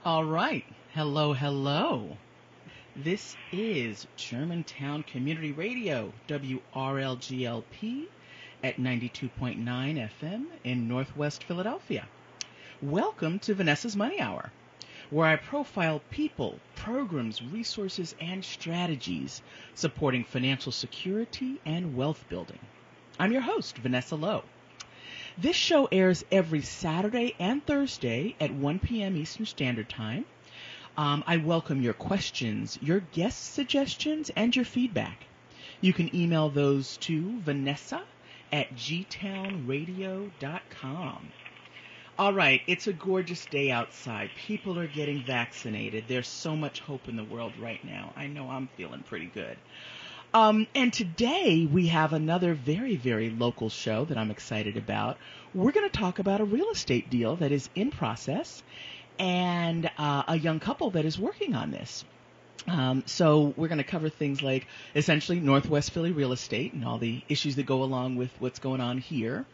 All right. Hello, hello. This is Germantown Community Radio, WRLGLP at 92.9 FM in Northwest Philadelphia. Welcome to Vanessa's Money Hour, where I profile people, programs, resources, and strategies supporting financial security and wealth building. I'm your host, Vanessa Lowe. This show airs every Saturday and Thursday at 1 p.m. Eastern Standard Time. I welcome your questions, your guest suggestions, and your feedback. You can email those to vanessa@gtownradio.com. All right, it's a gorgeous day outside. People are getting vaccinated. There's so much hope in the world right now. I know I'm feeling pretty good. And today we have another very, very local show that I'm excited about. We're going to talk about a real estate deal that is in process and a young couple that is working on this. So we're going to cover things like essentially Northwest Philly real estate and all the issues that go along with what's going on here.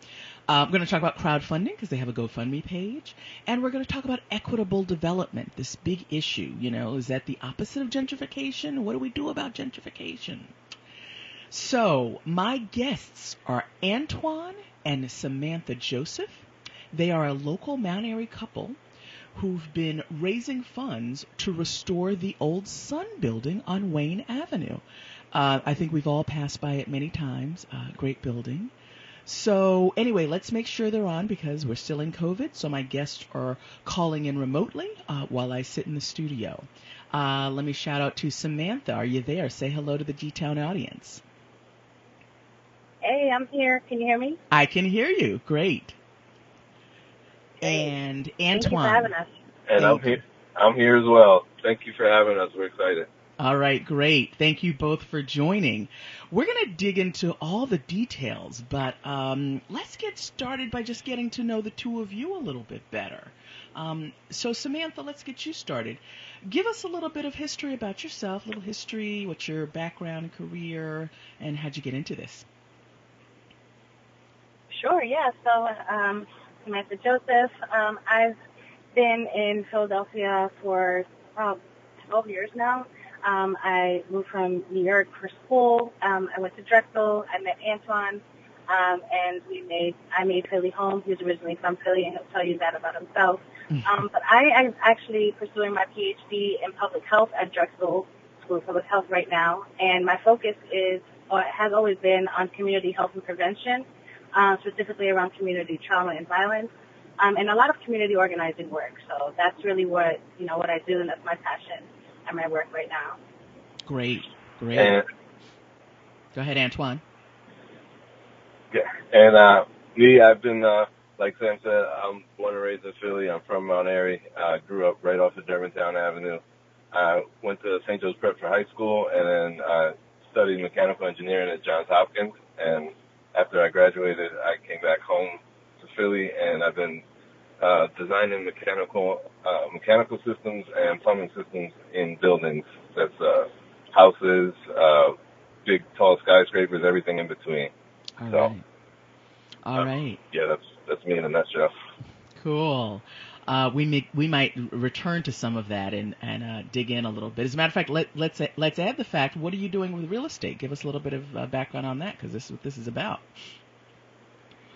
We're going to talk about crowdfunding because they have a Gofundme page. And we're going to talk about equitable development, this big issue. You know, is that the opposite of gentrification? What do we do about gentrification? So my guests are Antoine and Samantha Joseph. They are a local Mount Airy couple who've been raising funds to restore the old Sun building on Wayne Avenue. I think we've all passed by it many times. Great building. So anyway, let's make sure they're on because we're still in COVID. So my guests are calling in remotely while I sit in the studio. Let me shout out to Samantha. Are you there? Say hello to the G-Town audience. Hey, I'm here. Can you hear me? I can hear you. Great. Hey. And Antoine. Thank you for having us. And I'm here as well. Thank you for having us. We're excited. All right, great. Thank you both for joining. We're going to dig into all the details, but let's get started by just getting to know the two of you a little bit better. So Samantha, let's get you started. Give us a little bit of history about yourself, a little history, what's your background and career, and how'd you get into this? Sure, yeah. So, Samantha Joseph, I've been in Philadelphia for 12 years now. I moved from New York for school. I went to Drexel. I met Antoine, and I made Philly home. He was originally from Philly, and he'll tell you that about himself. But I am actually pursuing my PhD in public health at Drexel School of Public Health right now, and my focus has always been on community health and prevention, specifically around community trauma and violence, and a lot of community organizing work. So that's really what I do, and that's my passion and my work right now. Great. And, go ahead, Antoine. Yeah, and me, I've been, like Sam said, I'm born and raised in Philly. I'm from Mount Airy. I grew up right off of Germantown Avenue. I went to St. Joe's Prep for high school, and then I studied mechanical engineering at Johns Hopkins, and after I graduated, I came back home to Philly, and I've been designing mechanical systems and plumbing systems in buildings. That's houses, big, tall skyscrapers, everything in between. All right. Yeah, that's me in a nutshell. Cool. We might return to some of that and dig in a little bit. As a matter of fact, let's add the fact. What are you doing with real estate? Give us a little bit of background on that, because this is what this is about.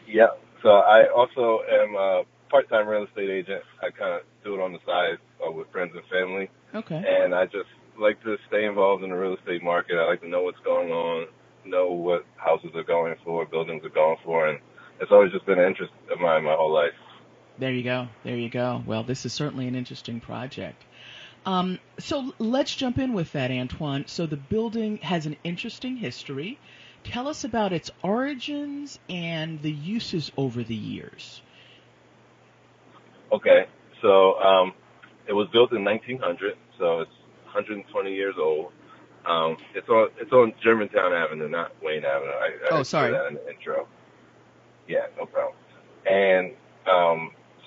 Yeah. So I also am a part-time real estate agent. I kind of do it on the side with friends and family. Okay. And I just like to stay involved in the real estate market. I like to know what's going on, know what houses are going for, buildings are going for, and it's always just been an interest of mine my whole life. There you go. Well, this is certainly an interesting project. So let's jump in with that, Antoine. So the building has an interesting history. Tell us about its origins and the uses over the years. Okay, so it was built in 1900, so it's 120 years old. It's on Germantown Avenue, not Wayne Avenue. I sorry. Put that in the intro. Yeah, no problem. And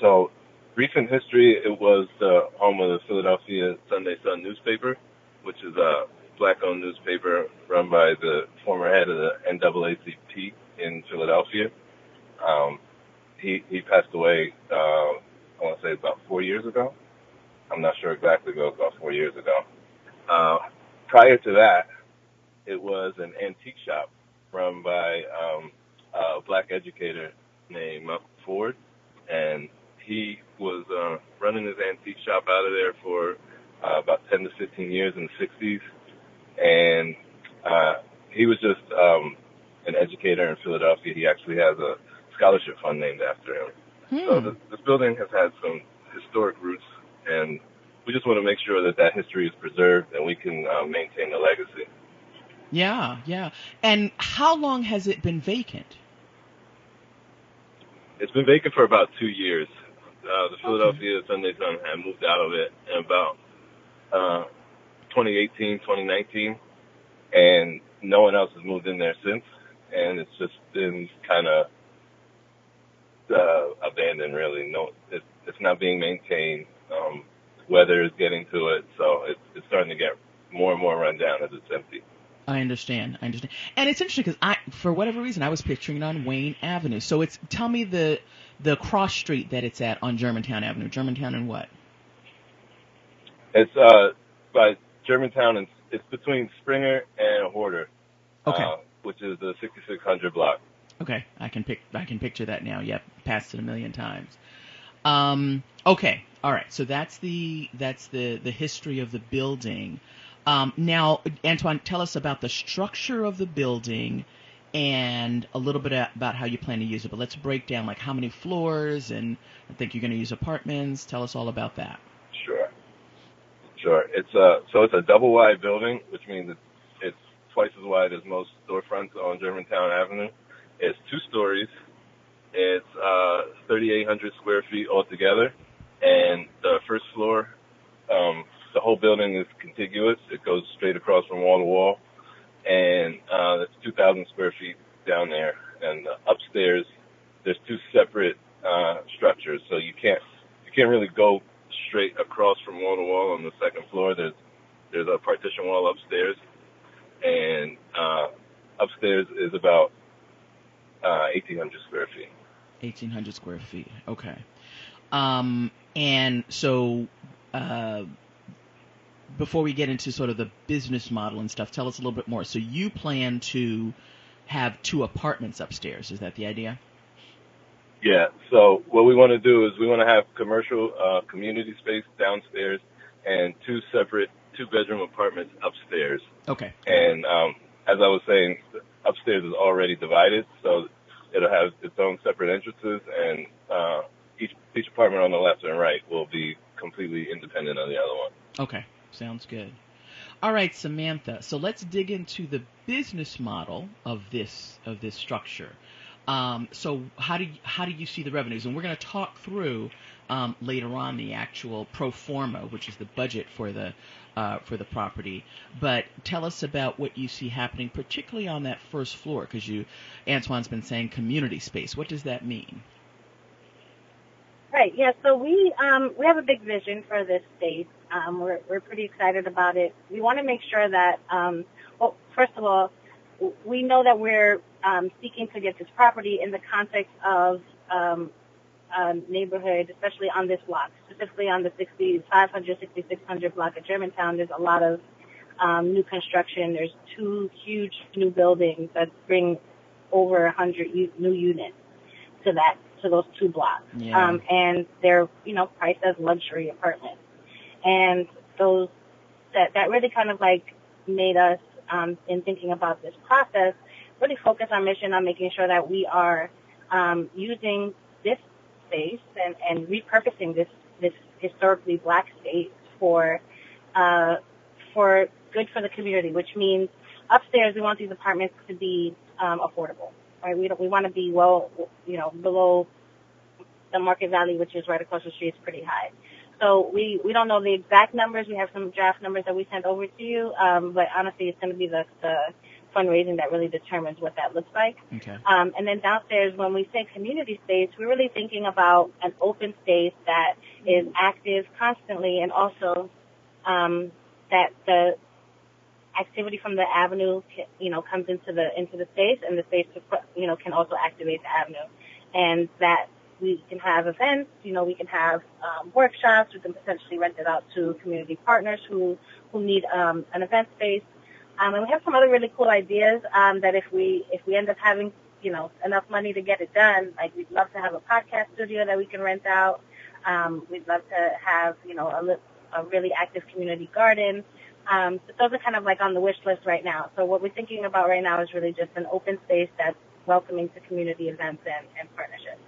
so, recent history, it was the home of the Philadelphia Sunday Sun newspaper, which is a black-owned newspaper run by the former head of the NAACP in Philadelphia. He passed away, I want to say about 4 years ago. I'm not sure exactly, but it was about 4 years ago. Prior to that, it was an antique shop run by a black educator named Malcolm Ford, and he was running his antique shop out of there for about 10 to 15 years in the 60s, and he was just an educator in Philadelphia. He actually has a scholarship fund named after him. So this building has had some historic roots, and we just want to make sure that that history is preserved and we can maintain the legacy. Yeah, yeah. And how long has it been vacant? It's been vacant for about 2 years. The Philadelphia Sunday Sun had moved out of it in about 2018, 2019, and no one else has moved in there since, and it's just been kind of abandoned, really. No, it's not being maintained. Weather is getting to it, so it's starting to get more and more run down as it's empty. I understand. And it's interesting because for whatever reason, I was picturing it on Wayne Avenue. So tell me the cross street that it's at on Germantown Avenue. Germantown and what? It's by Germantown, and it's between Springer and Horder, which is the 6600 block. Okay, I can picture that now. Yep, passed it a million times. Okay, all right. So that's the history of the building. Now, Antoine, tell us about the structure of the building and a little bit about how you plan to use it. But let's break down like how many floors, and I think you're going to use apartments. Tell us all about that. Sure. It's a double wide building, which means it's twice as wide as most storefronts on Germantown Avenue. It's 2 stories. It's 3,800 square feet altogether, and the first floor, the whole building is contiguous. It goes straight across from wall to wall, and it's 2,000 square feet down there. And upstairs, there's 2 separate structures, so you can't really go straight across from wall to wall on the second floor. There's a partition wall upstairs, and upstairs is about 1,800 square feet. 1,800 square feet. Okay. And so, before we get into sort of the business model and stuff, tell us a little bit more. So you plan to have 2 apartments upstairs. Is that the idea? Yeah. So what we want to do is we want to have commercial community space downstairs and 2 separate 2-bedroom apartments upstairs. Okay. And as I was saying, upstairs is already divided, so it'll have its own separate entrances, and each apartment on the left and right will be completely independent of the other one. Okay. Sounds good. All right, Samantha. So let's dig into the business model of this structure. So how do you see the revenues? And we're going to talk through later on the actual pro forma, which is the budget for the property. But tell us about what you see happening, particularly on that first floor, because Antoine's been saying community space. What does that mean? Right. Yeah. So we have a big vision for this space. We're pretty excited about it. We want to make sure that well, first of all, we know that we're seeking to get this property in the context of a neighborhood, especially on this block, specifically on the 6500, 6600 block of Germantown. There's a lot of new construction. There's 2 huge new buildings that bring over 100 new units to those 2 blocks. Yeah. And they're, priced as luxury apartments. And that really kind of like made us, in thinking about this process, really focus our mission on making sure that we are using this space and repurposing this historically black space for good for the community, which means upstairs we want these apartments to be affordable. Right? We want to be below the market value, which is right across the street, is pretty high. So we don't know the exact numbers. We have some draft numbers that we sent over to you, but honestly, it's going to be the fundraising that really determines what that looks like. Okay. And then downstairs, when we say community space, we're really thinking about an open space that is active constantly, and also that the activity from the avenue, comes into the space, and the space, can also activate the avenue, and that we can have events, we can have workshops, we can potentially rent it out to community partners who need an event space. And we have some other really cool ideas that if we end up having, enough money to get it done, like we'd love to have a podcast studio that we can rent out. We'd love to have, a really active community garden. But those are kind of like on the wish list right now. So what we're thinking about right now is really just an open space that's welcoming to community events and partnerships.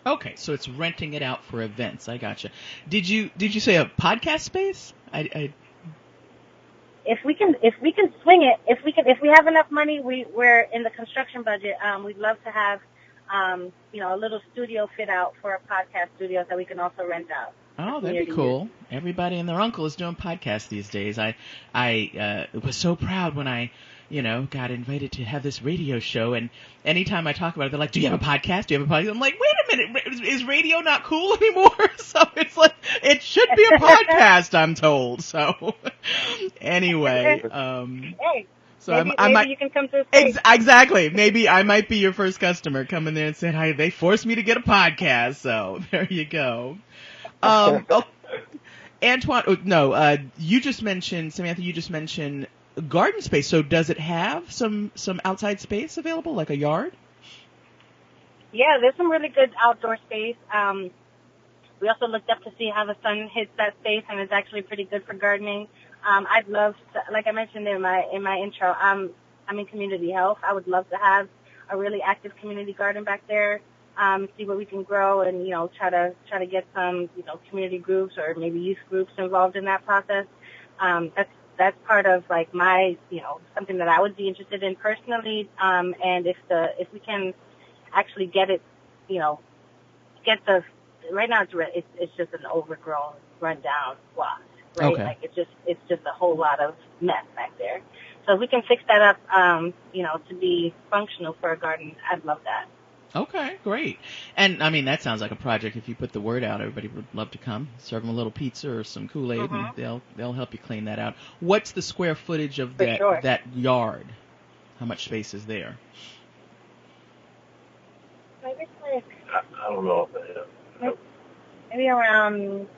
Okay, so it's renting it out for events. I gotcha. Did you say a podcast space? If we can swing it, if we have enough money, we're in the construction budget. We'd love to have, a little studio fit out for a podcast studio that we can also rent out. Oh, that'd be cool. Everybody and their uncle is doing podcasts these days. I was so proud when I, got invited to have this radio show, and anytime I talk about it, they're like, "Do you have a podcast? Do you have a podcast?" I'm like, "Wait a minute, is radio not cool anymore?" So it's like, it should be a podcast, I'm told. So anyway, hey. So maybe you can come to a exactly. Maybe I might be your first customer. Come in there and say, "Hi, they forced me to get a podcast." So there you go. Antoine, you just mentioned, Samantha, garden space. So does it have some outside space available, like a yard? Yeah, there's some really good outdoor space. We also looked up to see how the sun hits that space, and it's actually pretty good for gardening. I'd love to, like I mentioned in my intro, I'm in community health. I would love to have a really active community garden back there. See what we can grow, and try to get some community groups or maybe youth groups involved in that process. That's part of like my something that I would be interested in personally. And if we can actually get it, right now it's just an overgrown, rundown lot, right? Okay. Like it's just a whole lot of mess back there. So if we can fix that up, to be functional for a garden, I'd love that. Okay, great. And I mean, that sounds like a project. If you put the word out, everybody would love to come. Serve them a little pizza or some Kool-Aid, and they'll help you clean that out. What's the square footage of that yard? How much space is there? Maybe like I don't know. maybe around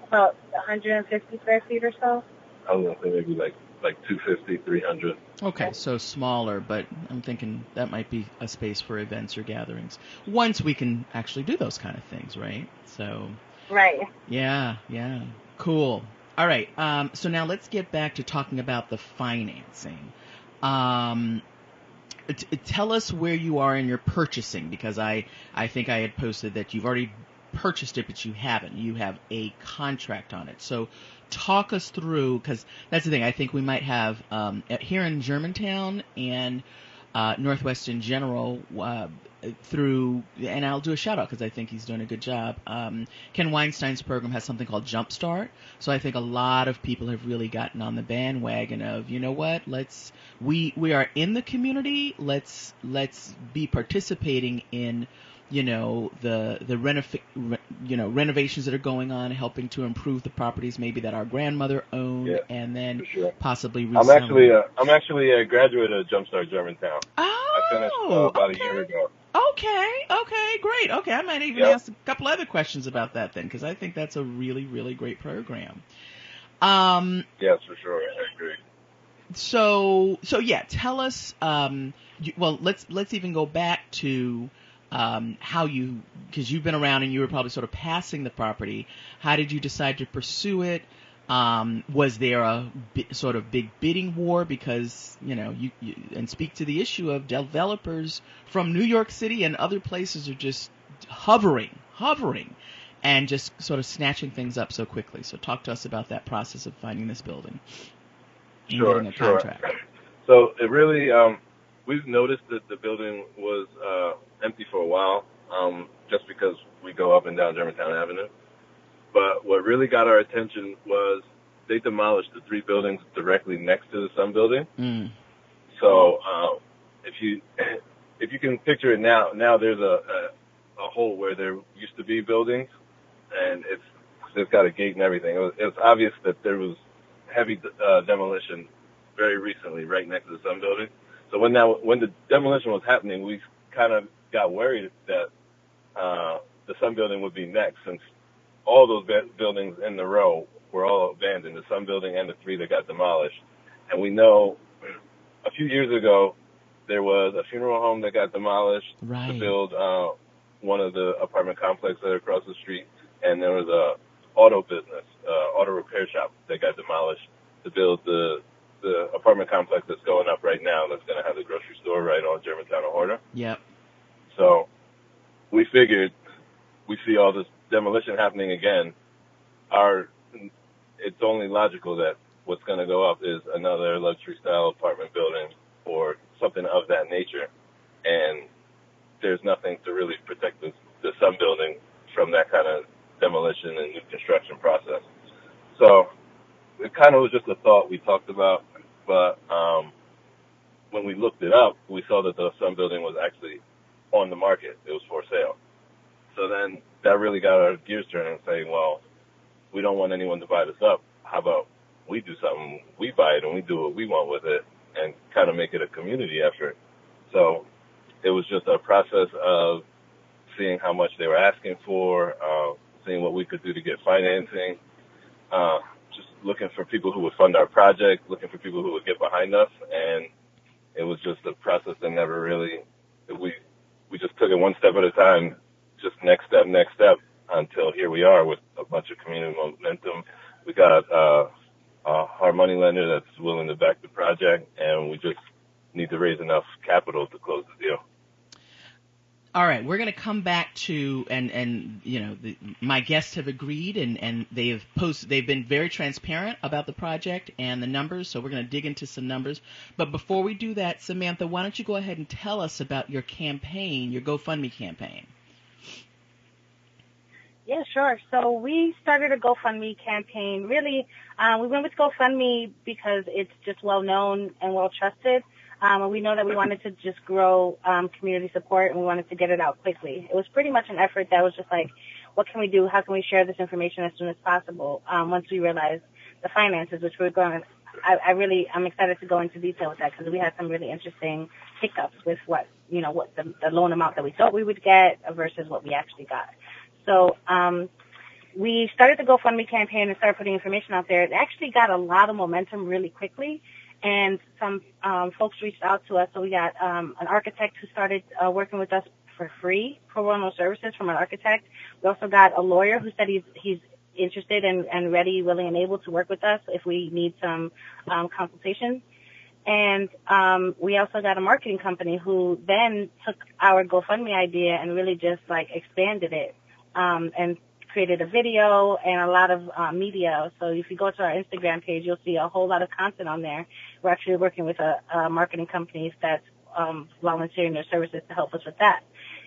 about 150 square feet or so. I was gonna say maybe like 250, 300. Okay, so smaller, but I'm thinking that might be a space for events or gatherings. Once we can actually do those kind of things, right? So. Right. Yeah, cool. All right, so now let's get back to talking about the financing. Tell us where you are in your purchasing, because I think I had posted that you've already purchased it, but you haven't. You have a contract on it. So talk us through, because that's the thing. I think we might have here in Germantown and Northwest in general and I'll do a shout out because I think he's doing a good job. Ken Weinstein's program has something called Jumpstart. So I think a lot of people have really gotten on the bandwagon of, you know what, we are in the community. Let's be participating in the renovations that are going on, helping to improve the properties maybe that our grandmother owned, and then possibly resell. I'm actually a graduate of Jumpstart Germantown. Oh, I finished about a year ago. Okay, great. Okay, I might even ask a couple other questions about that then, because I think that's a really, really great program. Yes, for sure. I agree. So yeah, tell us. Let's even go back to how because you've been around and you were probably sort of passing the property. How did you decide to pursue it? Was there a sort of big bidding war? Because, you and speak to the issue of developers from New York City and other places are just hovering, and just sort of snatching things up so quickly. So talk to us about that process of finding this building. Sure. Contract. So it really, we've noticed that the building was empty for a while, just because we go up and down Germantown Avenue. But what really got our attention was they demolished the 3 buildings directly next to the Sun building. Mm. So if you can picture it now there's a hole where there used to be buildings, and it's got a gate and everything. It was obvious that there was heavy demolition very recently right next to the Sun building. So when the demolition was happening, we kind of got worried that the Sun Building would be next, since all those buildings in the row were all abandoned, the Sun Building and the 3 that got demolished. And we know a few years ago there was a funeral home that got demolished to build one of the apartment complexes that are across the street, and there was a auto business, auto repair shop that got demolished to build the apartment complex that's going up right now that's going to have the grocery store right on Germantown and Horta. Yep. So we figured we see all this demolition happening again. It's only logical that what's going to go up is another luxury-style apartment building or something of that nature. And there's nothing to really protect the Sun Building from that kind of demolition and new construction process. So it kind of was just a thought we talked about, but when we looked it up, we saw that the Sun Building was actually on the market. It was for sale. So then that really got our gears turning, saying, well, we don't want anyone to buy this up. How about we do something, we buy it and we do what we want with it and kind of make it a community effort. So it was just a process of seeing how much they were asking for, seeing what we could do to get financing, just looking for people who would fund our project, looking for people who would get behind us. And it was just a process that never really, we just took it one step at a time, just next step, until here we are with a bunch of community momentum. We got our money lender that's willing to back the project, and we just need to raise enough capital to close the deal. All right, we're going to come back to, and you know, my guests have agreed, and they've been very transparent about the project and the numbers, so we're going to dig into some numbers. But before we do that, Samantha, why don't you go ahead and tell us about your campaign, your GoFundMe campaign? Yeah, sure. So we started a GoFundMe campaign. Really, we went with GoFundMe because it's just well known and well trusted. And we know that we wanted to just grow community support, and we wanted to get it out quickly. It was pretty much an effort that was just like, what can we do? How can we share this information as soon as possible? Once we realized the finances, which we're going, I'm excited to go into detail with that because we had some really interesting hiccups with what the loan amount that we thought we would get versus what we actually got. So we started the GoFundMe campaign and started putting information out there. It actually got a lot of momentum really quickly, and some folks reached out to us. So we got an architect who started working with us for free, pro bono services from an architect. We also got a lawyer who said he's interested and ready, willing, and able to work with us if we need some consultation. And we also got a marketing company who then took our GoFundMe idea and really just expanded it. And created a video and a lot of media. So if you go to our Instagram page, you'll see a whole lot of content on there. We're actually working with a marketing company that's volunteering their services to help us with that.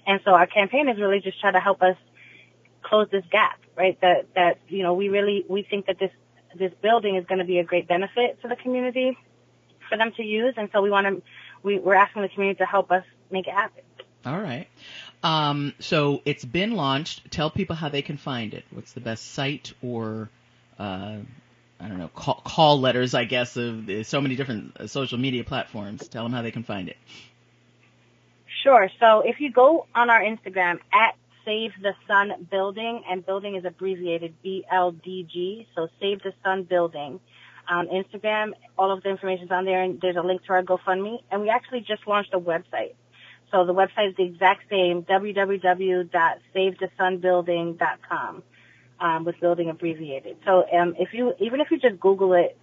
And so our campaign is really just try to help us close this gap, right? That we think that this building is going to be a great benefit to the community for them to use, and so we're asking the community to help us make it happen. All right. So it's been launched. Tell people how they can find it. What's the best site or, call letters, I guess, of so many different social media platforms. Tell them how they can find it. Sure. So if you go on our Instagram at Save the Sun Building, and building is abbreviated BLDG, so Save the Sun Building. On Instagram, all of the information is on there, and there's a link to our GoFundMe. And we actually just launched a website. So the website is the exact same, www.savethesunbuilding.com, with building abbreviated. So even if you just Google it,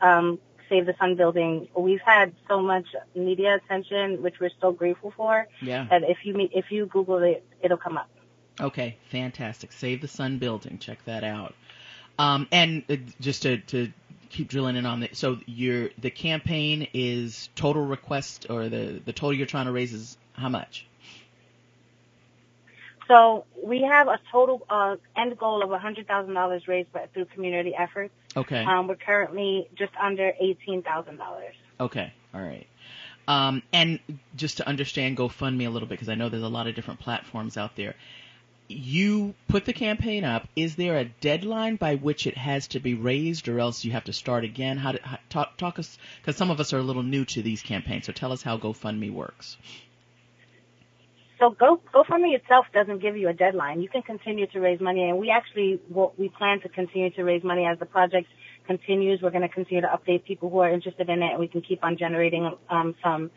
Save the Sun Building, we've had so much media attention, which we're so grateful for. Yeah. That if you Google it, it'll come up. Okay, fantastic. Save the Sun Building. Check that out. And just to keep drilling in on it, so the campaign is total request, or the total you're trying to raise is how much? So we have a total end goal of $100,000 raised through community efforts. Okay. We're currently just under $18,000. Okay. All right. And just to understand GoFundMe a little bit, because I know there's a lot of different platforms out there. You put the campaign up. Is there a deadline by which it has to be raised, or else you have to start again? Talk us, because some of us are a little new to these campaigns. So tell us how GoFundMe works. So GoFundMe itself doesn't give you a deadline. You can continue to raise money, and we plan to continue to raise money as the project continues. We're going to continue to update people who are interested in it, and we can keep on generating some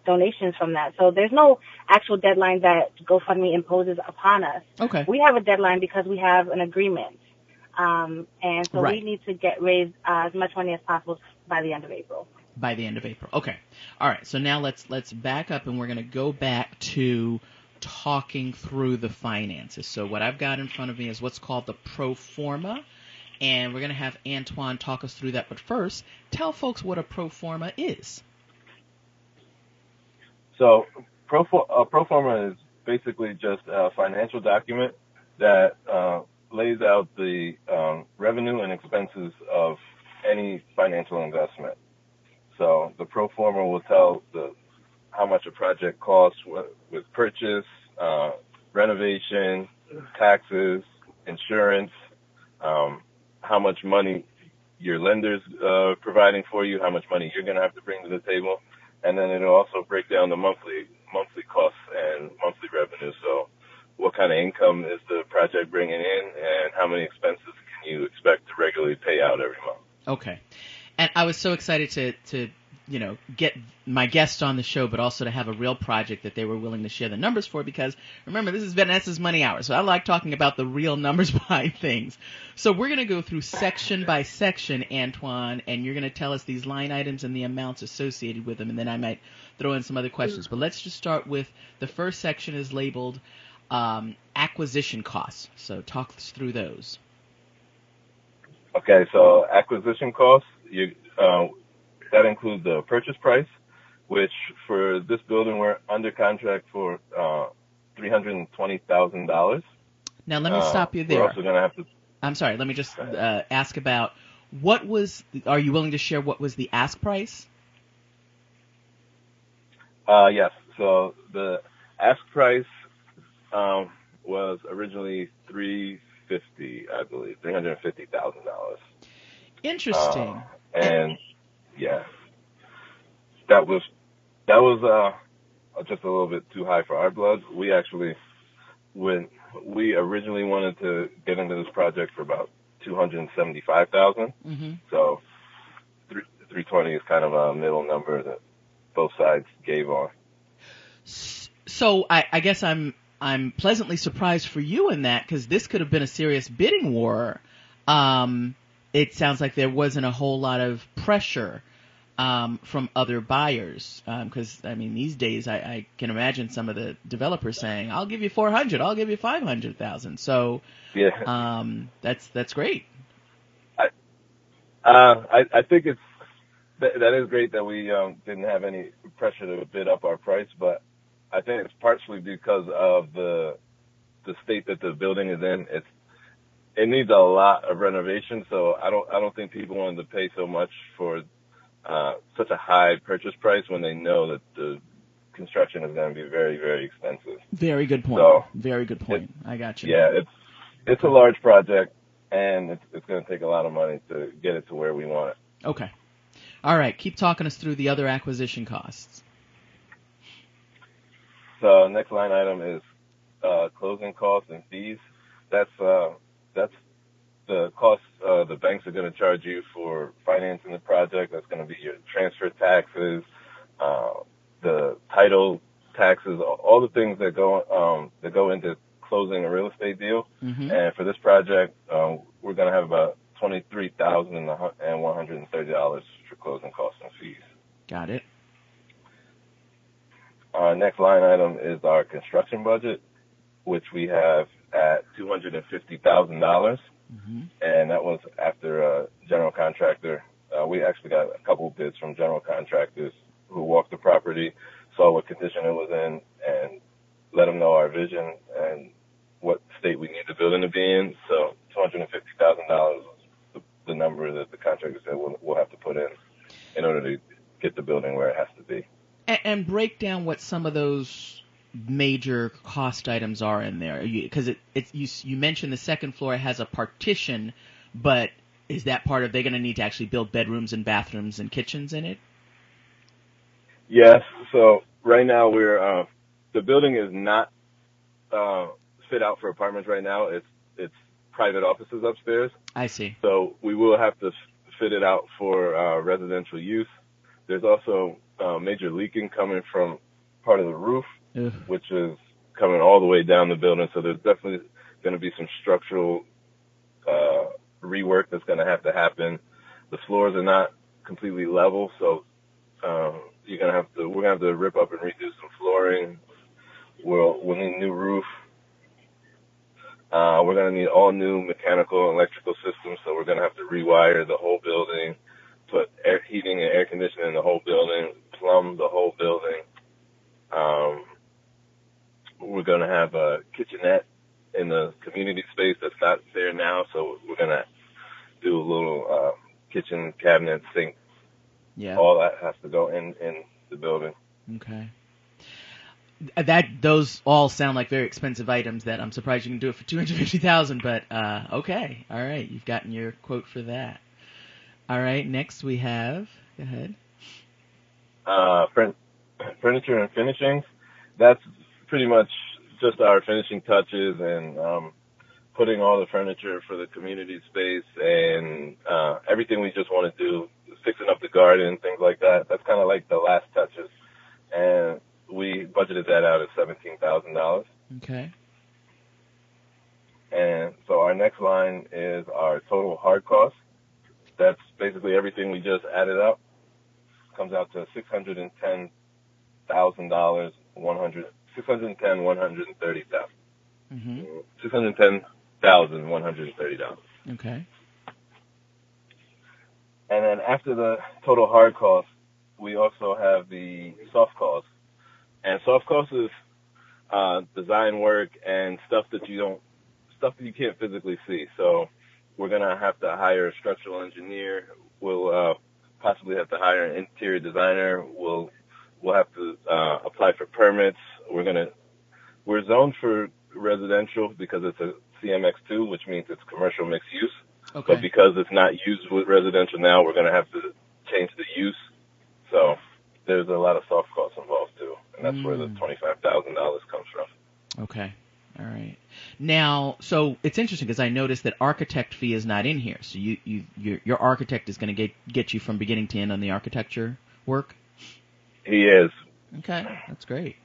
donations from that. So there's no actual deadline that GoFundMe imposes upon us. Okay. We have a deadline because we have an agreement, and so right. we need to raise as much money as possible by the end of April. By the end of April. Okay. All right. So now let's back up, and we're going to go back to talking through the finances. So what I've got in front of me is what's called the pro forma, and we're going to have Antoine talk us through that. But first, tell folks what a pro forma is. So pro forma is basically just a financial document that lays out the revenue and expenses of any financial investment. So the pro forma will tell how much a project costs with purchase, renovation, taxes, insurance, how much money your lender's providing for you, how much money you're going to have to bring to the table, and then it'll also break down the monthly costs and monthly revenue. So what kind of income is the project bringing in, and how many expenses can you expect to regularly pay out every month? Okay. And I was so excited to get my guest on the show, but also to have a real project that they were willing to share the numbers for, because remember, this is Vanessa's Money Hour, so I like talking about the real numbers behind things. So we're going to go through section by section, Antoine, and you're going to tell us these line items and the amounts associated with them, and then I might throw in some other questions. But let's just start with the first section is labeled acquisition costs. So talk us through those. Okay, so acquisition costs, that includes the purchase price, which for this building we're under contract for $320,000. Now let me stop you there. We're also going to have to. I'm sorry. Let me just ask about are you willing to share what was the ask price? Yes. So the ask price was originally $350,000, I believe, $350,000. Interesting. And yeah, that was just a little bit too high for our blood. When we originally wanted to get into this project for about $275,000. Mm-hmm. So 320 is kind of a middle number that both sides gave on. So I guess I'm pleasantly surprised for you in that, because this could have been a serious bidding war. It sounds like there wasn't a whole lot of pressure from other buyers, because these days I can imagine some of the developers saying, "I'll give you $400,000, I'll give you $500,000." So yeah, that's great. I think that is great that we didn't have any pressure to bid up our price, but I think it's partially because of the state that the building is in. It needs a lot of renovation, so I don't think people wanted to pay so much for such a high purchase price when they know that the construction is going to be very, very expensive. Very good point. So very good point. I got you. Yeah, it's a large project, and it's going to take a lot of money to get it to where we want it. Okay. All right. Keep talking us through the other acquisition costs. So next line item is closing costs and fees. That's the cost the banks are going to charge you for financing the project. That's going to be your transfer taxes, the title taxes, all the things that go into closing a real estate deal. Mm-hmm. And for this project, we're going to have about $23,130 for closing costs and fees. Got it. Our next line item is our construction budget, which we have at $250,000, mm-hmm. and that was after a general contractor. We actually got a couple of bids from general contractors who walked the property, saw what condition it was in, and let them know our vision and what state we need the building to be in. So $250,000 was the number that the contractor said we'll have to put in order to get the building where it has to be. And break down what some of those major cost items are in there, because you mentioned the second floor has a partition, but is that part of they're going to need to actually build bedrooms and bathrooms and kitchens in it? Yes. So right now we're the building is not fit out for apartments right now. It's private offices upstairs. I see. So we will have to fit it out for residential use. There's also major leaking coming from part of the roof, Ugh. which is coming all the way down the building. So there's definitely going to be some structural rework that's going to have to happen. The floors are not completely level, so we're going to have to rip up and redo some flooring. We'll need a new roof. We're going to need all new mechanical and electrical systems, so we're going to have to rewire the whole building, put heating and air conditioning in the whole building, plumb the whole building. We're going to have a kitchenette in the community space that's not there now, so we're going to do a little kitchen cabinet, sink. Yeah. All that has to go in the building. Okay. Those all sound like very expensive items that I'm surprised you can do it for $250,000, but okay. All right. You've gotten your quote for that. All right. Next we have, go ahead. Furniture and finishings. That's pretty much just our finishing touches and putting all the furniture for the community space and everything we just want to do, fixing up the garden, things like that. That's kind of like the last touches. And we budgeted that out at $17,000. Okay. And so our next line is our total hard cost. That's basically everything we just added up. Comes out to $610,130. Mm-hmm. $610,130. Okay. And then after the total hard cost, we also have the soft costs. And soft costs is design work and stuff that you can't physically see. So we're gonna have to hire a structural engineer. We'll possibly have to hire an interior designer. We'll have to apply for permits. We're zoned for residential because it's a CMX2, which means it's commercial mixed use. Okay. But because it's not used with residential now, we're going to have to change the use. So there's a lot of soft costs involved too, and that's where the $25,000 comes from. Okay. All right. Now, so it's interesting because I noticed that architect fee is not in here. So your architect is going to get you from beginning to end on the architecture work? He is. Okay. That's great.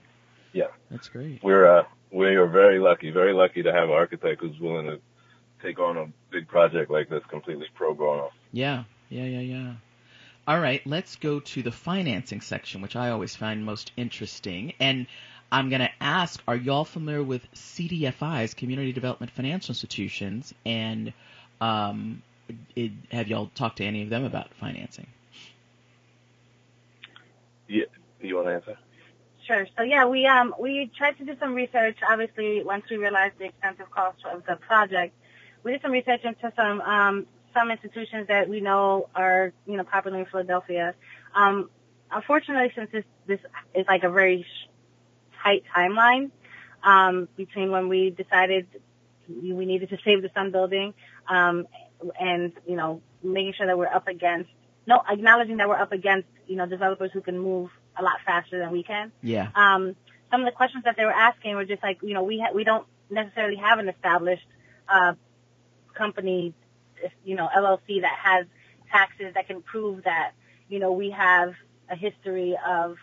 Yeah. That's great. We are very lucky to have an architect who's willing to take on a big project like this completely pro bono. Yeah. All right, let's go to the financing section, which I always find most interesting. And I'm going to ask, are y'all familiar with CDFIs, Community Development Financial Institutions, and have y'all talked to any of them about financing? Yeah, you want to answer? Sure. So yeah, we tried to do some research. Obviously, once we realized the expensive cost of the project, we did some research into some institutions that we know are popular in Philadelphia. Unfortunately, since this is like a very tight timeline between when we decided we needed to save the Sun Building and making sure that we're up against acknowledging that we're up against developers who can move a lot faster than we can. Yeah. Some of the questions that they were asking were just like, we don't necessarily have an established company, LLC that has taxes that can prove that, we have a history of,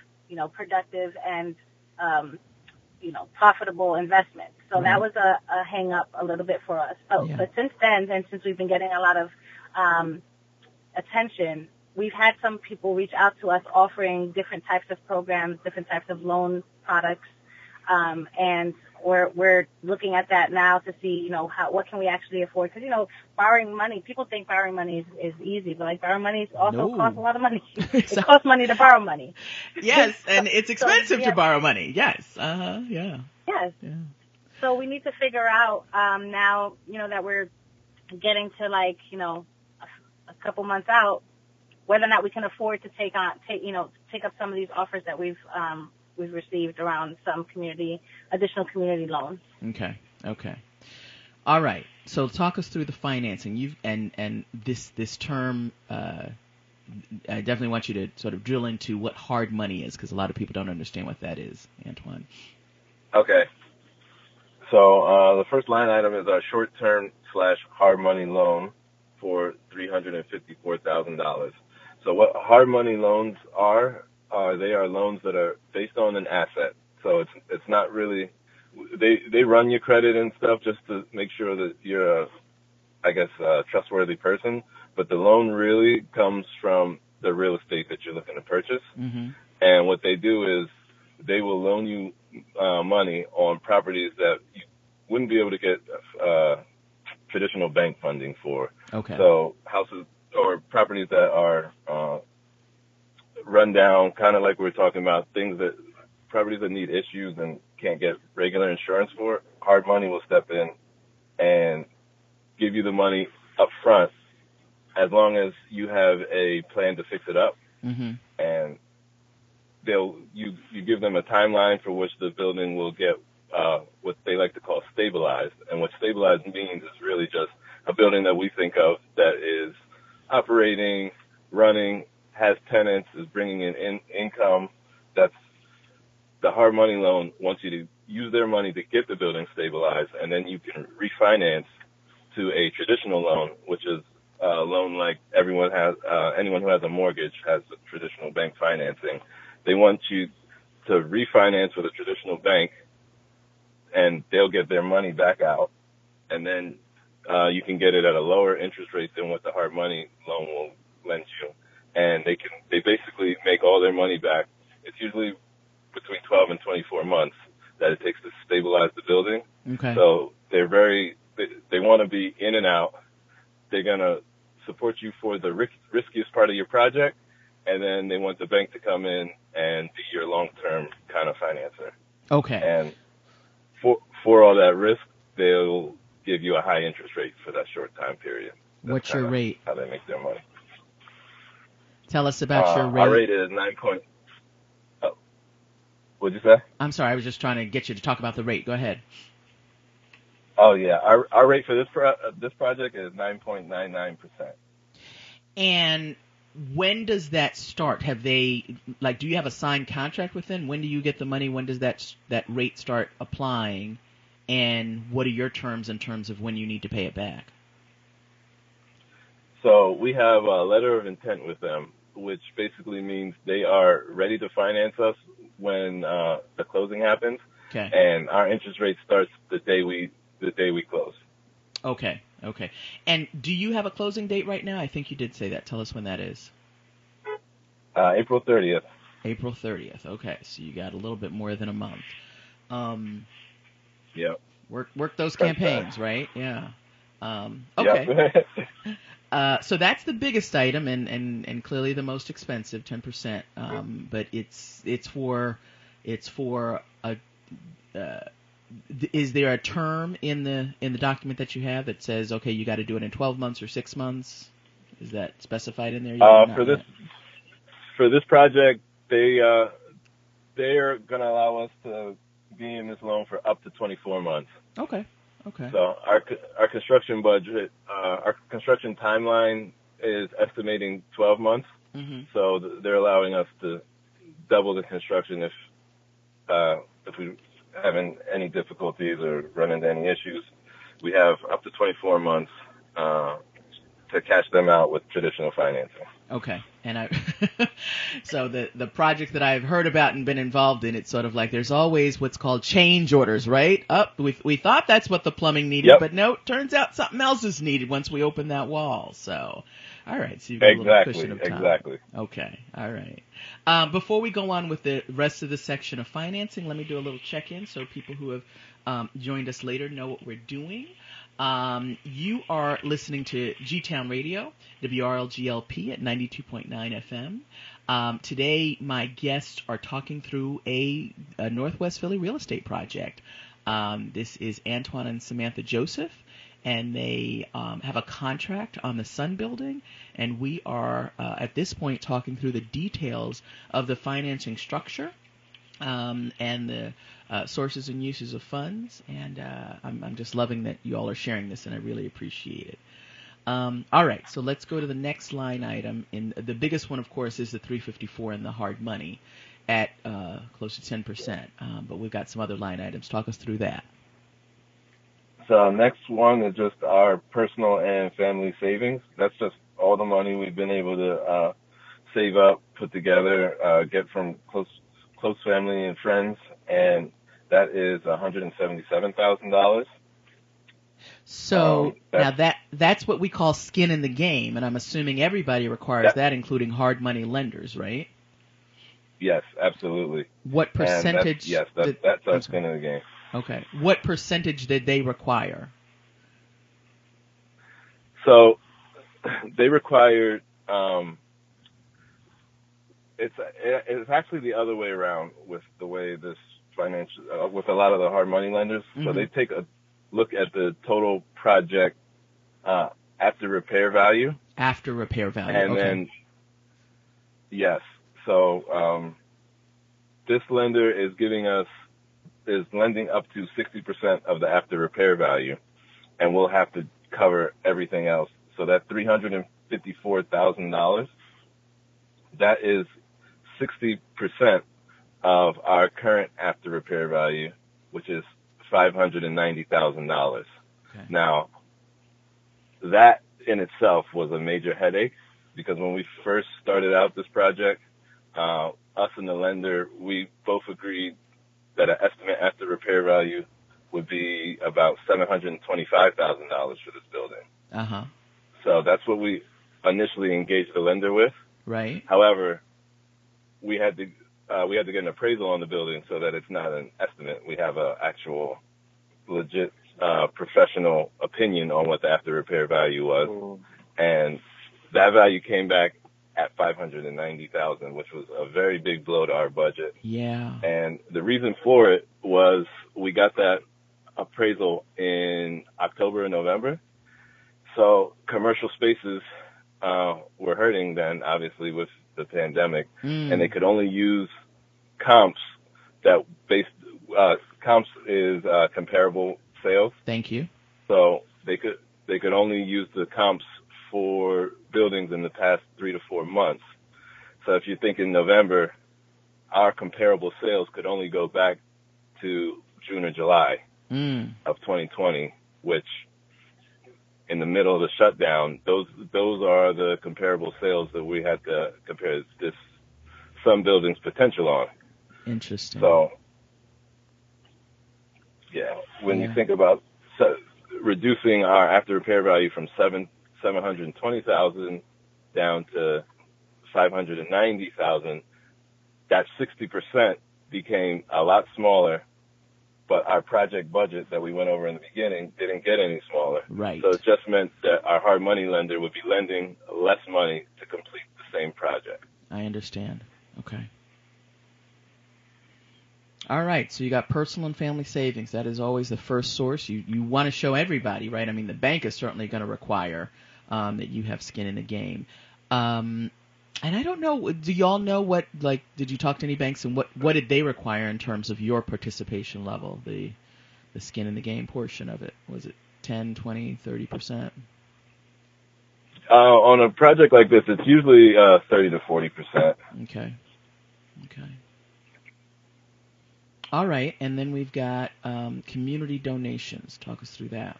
productive and, profitable investment. So that was a hang up a little bit for us. But since then, and since we've been getting a lot of attention, we've had some people reach out to us offering different types of programs, different types of loan products, and we're looking at that now to see, what can we actually afford? Because, borrowing money, people think borrowing money is easy, but like borrowing money also costs a lot of money. It costs money to borrow money. Yes, and it's expensive to borrow money. Yes. Yeah. Yes. Yeah. So we need to figure out now, that we're getting to like, a couple months out, whether or not we can afford to take up some of these offers that we've received around some additional community loans. Okay. All right. So talk us through the financing. And this term, I definitely want you to sort of drill into what hard money is, because a lot of people don't understand what that is, Antoine. Okay. So the first line item is a short-term / hard money loan for $354,000. So what hard money loans are they are loans that are based on an asset. So it's not really they run your credit and stuff just to make sure that you're a trustworthy person. But the loan really comes from the real estate that you're looking to purchase. Mm-hmm. And what they do is they will loan you money on properties that you wouldn't be able to get traditional bank funding for. Okay. So houses or properties that are run down, kind of like we were talking about, properties that need issues and can't get regular insurance for, hard money will step in and give you the money up front as long as you have a plan to fix it up. Mm-hmm. And you give them a timeline for which the building will get what they like to call stabilized. And what stabilized means is really just a building that we think of that is operating, running, has tenants, is bringing in income. That's the hard money loan wants you to use their money to get the building stabilized, and then you can refinance to a traditional loan, which is a loan like anyone who has a mortgage has a traditional bank financing. They want you to refinance with a traditional bank, and they'll get their money back out, and then you can get it at a lower interest rate than what the hard money loan will lend you. And they basically make all their money back. It's usually between 12 and 24 months that it takes to stabilize the building. Okay. So they want to be in and out. They're going to support you for the riskiest part of your project, and then they want the bank to come in and be your long-term kind of financer. Okay. And for all that risk, they'll give you a high interest rate for that short time period. What's your rate? How they make their money. Tell us about your rate. Our rate is 9. What'd you say? I'm sorry, I was just trying to get you to talk about the rate. Go ahead. Oh yeah, our rate for this project is 9.99%. And when does that start? Have they do you have a signed contract with them? When do you get the money? When does that rate start applying? And what are your terms in terms of when you need to pay it back? So we have a letter of intent with them, which basically means they are ready to finance us when the closing happens. Okay. And our interest rate starts the day we close. Okay. And do you have a closing date right now? I think you did say that. Tell us when that is. April 30th. April 30th. Okay, so you got a little bit more than a month. Yep. Work those campaigns, right? Yeah. Okay. Yep. So that's the biggest item and clearly the most expensive, 10%. But it's for a. Is there a term in the document that you have that says, okay, you got to do it in 12 months or 6 months? Is that specified in there? For this project, they are going to allow us to be in this loan for up to 24 months. Okay. So our construction budget, our construction timeline is estimating 12 months. Mm-hmm. So they're allowing us to double the construction if we having any difficulties or run into any issues. We have up to 24 months to cash them out with traditional financing. Okay. And so the project that I've heard about and been involved in, it's sort of like there's always what's called change orders, right? We thought that's what the plumbing needed, Yep. But no, it turns out something else is needed once we open that wall. So, all right. So you've got a little cushion of time. Exactly. Okay. All right. Before we go on with the rest of the section of financing, let me do a little check-in so people who have joined us later know what we're doing. You are listening to G-Town Radio, WRLGLP at 92.9 FM. Today, my guests are talking through a Northwest Philly real estate project. This is Antoine and Samantha Joseph, and they have a contract on the Sun Building, and we are, at this point, talking through the details of the financing structure and the sources and uses of funds, and I'm just loving that you all are sharing this, and I really appreciate it. All right, so let's go to the next line item. And the biggest one, of course, is the $354 and the hard money. at close to 10%, but we've got some other line items. Talk us through that. So next one is just our personal and family savings. That's just all the money we've been able to save up, put together, get from close family and friends, and that is $177,000. So now that's what we call skin in the game, and I'm assuming everybody requires that, including hard money lenders, right? Yes, absolutely. What percentage? That's our skin in the game. Okay. What percentage did they require? So they required, it's actually the other way around with the way this financial, with a lot of the hard money lenders. Mm-hmm. So they take a look at the total project after repair value. After repair value, and then, yes. So this lender is lending up to 60% of the after repair value, and we'll have to cover everything else. So that $354,000, that is 60% of our current after repair value, which is $590,000. Okay. Now, that in itself was a major headache, because when we first started out this project, us and the lender, we both agreed that an estimate after repair value would be about $725,000 for this building. Uh-huh. So that's what we initially engaged the lender with. Right. However, we had to get an appraisal on the building so that it's not an estimate. We have an actual legit professional opinion on what the after repair value was. Mm. And that value came back at $590,000, which was a very big blow to our budget. Yeah. And the reason for it was we got that appraisal in October and November. So commercial spaces were hurting then, obviously, with the pandemic, and they could only use comps comps is comparable sales. Thank you. So they could only use the comps for buildings in the past 3 to 4 months. So if you think in November, our comparable sales could only go back to June or July of 2020, which in the middle of the shutdown, those are the comparable sales that we had to compare some buildings' potential on. Interesting. So, when you think about reducing our after repair value from $720,000 down to $590,000, that 60% became a lot smaller, but our project budget that we went over in the beginning didn't get any smaller. Right. So it just meant that our hard money lender would be lending less money to complete the same project. I understand. Okay. All right, so you got personal and family savings. That is always the first source. You want to show everybody, right? I mean, the bank is certainly going to require that you have skin in the game. And I don't know, do y'all know did you talk to any banks, and what did they require in terms of your participation level, the skin in the game portion of it? Was it 10, 20, 30%? On a project like this, it's usually 30 to 40%. Okay. All right, and then we've got community donations. Talk us through that.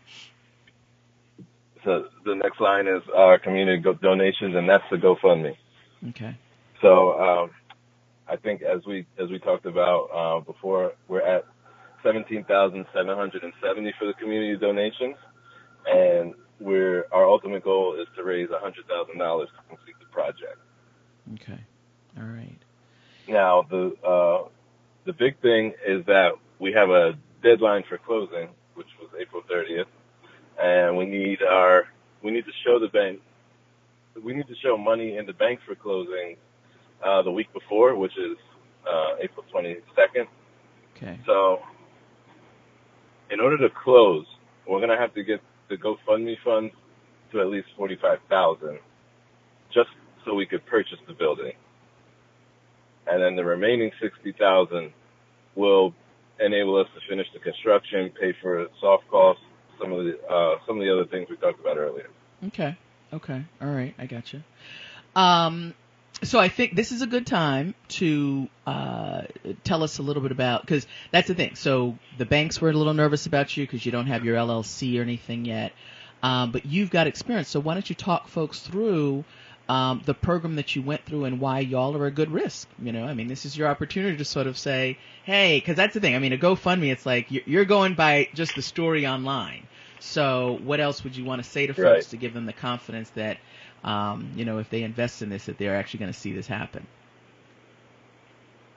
So the next line is our community donations, and that's the GoFundMe. Okay. So I think as we talked about before, we're at $17,770 for the community donations, and our ultimate goal is to raise $100,000 to complete the project. Okay. All right. Now the big thing is that we have a deadline for closing, which was April 30th, and we need to show the bank. We need to show money in the bank for closing the week before, which is April 22nd. Okay. So in order to close, we're going to have to get the GoFundMe funds to at least $45,000 just so we could purchase the building. And then the remaining $60,000 will enable us to finish the construction, pay for soft costs, some of the other things we talked about earlier. Okay. All right. I got you. So I think this is a good time to tell us a little bit about, because that's the thing. So the banks were a little nervous about you because you don't have your LLC or anything yet, but you've got experience. So why don't you talk folks through the program that you went through and why y'all are a good risk? You know, I mean, this is your opportunity to sort of say, hey, because that's the thing. I mean, a GoFundMe, it's like you're going by just the story online. So what else would you want to say to folks to give them the confidence that, you know, if they invest in this, that they're actually going to see this happen?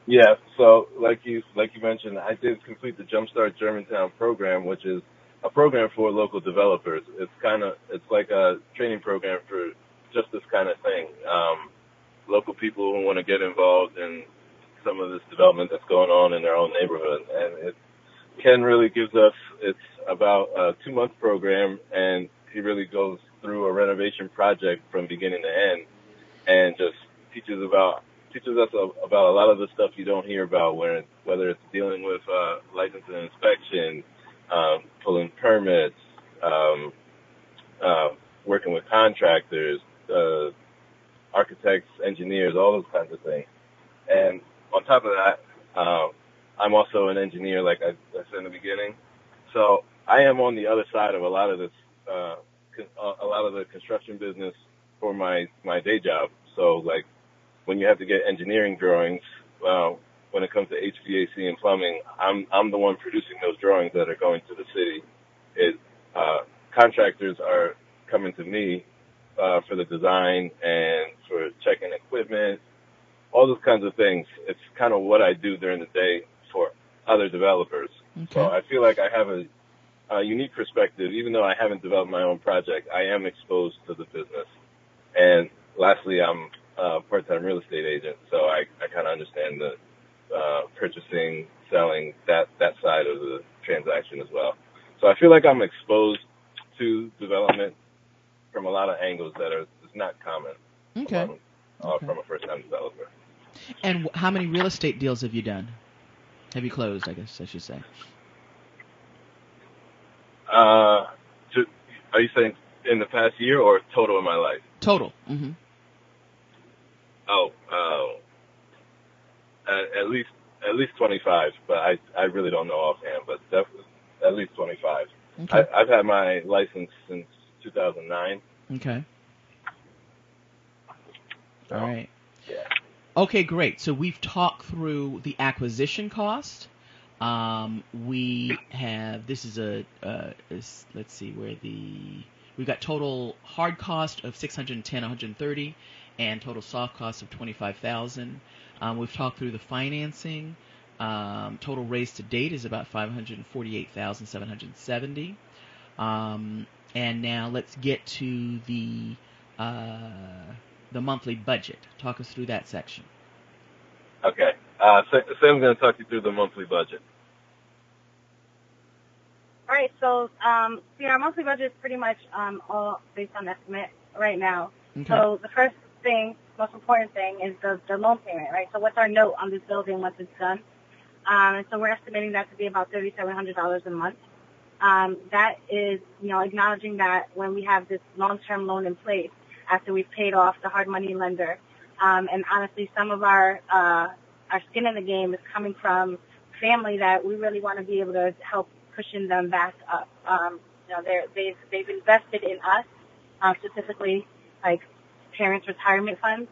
Yeah, so like you mentioned, I did complete the Jumpstart Germantown program, which is a program for local developers. It's like a training program for just this kind of thing. Local people who want to get involved in some of this development that's going on in their own neighborhood. And Ken really gives us, it's about a 2-month program, and he really goes through a renovation project from beginning to end and just teaches us about a lot of the stuff you don't hear about, whether it's dealing with license and inspection, pulling permits, working with contractors, architects, engineers, all those kinds of things. And on top of that, I'm also an engineer, like I said in the beginning. So I am on the other side of a lot of this, a lot of the construction business for my day job. So like when you have to get engineering drawings, when it comes to HVAC and plumbing, I'm the one producing those drawings that are going to the city. Contractors are coming to me for the design and for checking equipment, all those kinds of things. It's kind of what I do during the day for other developers. Okay. So I feel like I have a unique perspective. Even though I haven't developed my own project, I am exposed to the business. And lastly, I'm a part-time real estate agent, so I kind of understand the purchasing, selling, that side of the transaction as well. So I feel like I'm exposed to development from a lot of angles that are just not common. Okay. From a first-time developer. And how many real estate deals have you done? Have you closed, I guess I should say? Are you saying in the past year or total in my life? Total. Mm-hmm. At least 25, but I really don't know offhand, but definitely at least 25. Okay. I've had my license since 2009. Okay. So, all right. Yeah. Okay, great. So we've talked through the acquisition cost. We have, this is let's see where we've got total hard cost of $610, $130, and total soft cost of $25,000. We've talked through the financing. Total raised to date is about $548,770. And now let's get to the monthly budget. Talk us through that section. Okay. Sam's going to talk you through the monthly budget. All right. So, our monthly budget is pretty much all based on estimate right now. Okay. So the first thing, most important thing, is the loan payment, right? So what's our note on this building once it's done? And so we're estimating that to be about $3,700 a month. That is, acknowledging that when we have this long-term loan in place, after we've paid off the hard money lender, and honestly, some of our skin in the game is coming from family that we really want to be able to help cushion them back up. They've invested in us, specifically like parents' retirement funds,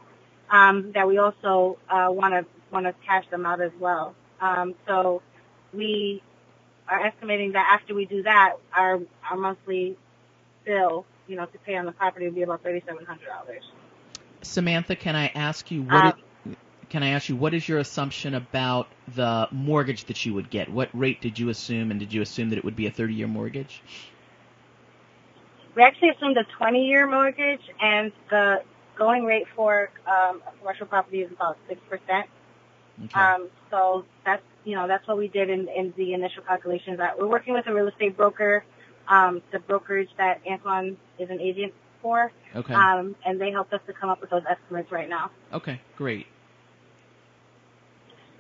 that we also want to cash them out as well. So we are estimating that after we do that, our monthly bill, to pay on the property would be about $3,700. Samantha, can I ask you what is your assumption about the mortgage that you would get? What rate did you assume, and did you assume that it would be a 30-year mortgage? We actually assumed a 20-year mortgage, and the going rate for a commercial property is about 6%. Okay. So that's what we did in the initial calculations. That we're working with a real estate broker, the brokerage that Antoine is an agent for. Okay. And they helped us to come up with those estimates right now. Okay, great.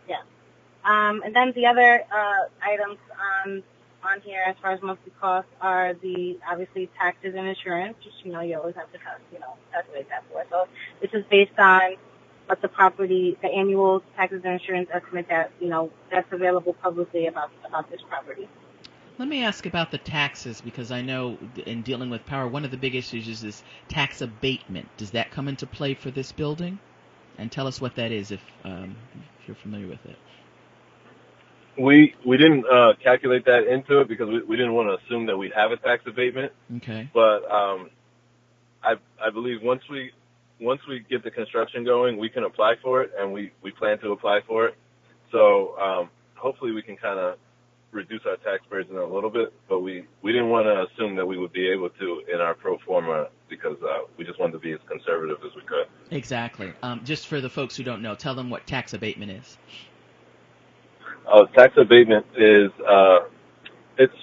Yeah. And then the other items on here as far as monthly costs are obviously taxes and insurance, which you always have to calculate that for. So this is based on what the annual taxes and insurance estimate that, that's available publicly about this property. Let me ask about the taxes, because I know in dealing with power, one of the big issues is this tax abatement. Does that come into play for this building? And tell us what that is if you're familiar with it. We didn't calculate that into it because we didn't want to assume that we'd have a tax abatement. Okay. But I believe once we get the construction going, we can apply for it, and we plan to apply for it. So hopefully we can kind of reduce our tax burden a little bit, but we didn't want to assume that we would be able to in our pro forma because we just wanted to be as conservative as we could. Exactly. Just for the folks who don't know, tell them what tax abatement is. Tax abatement is it's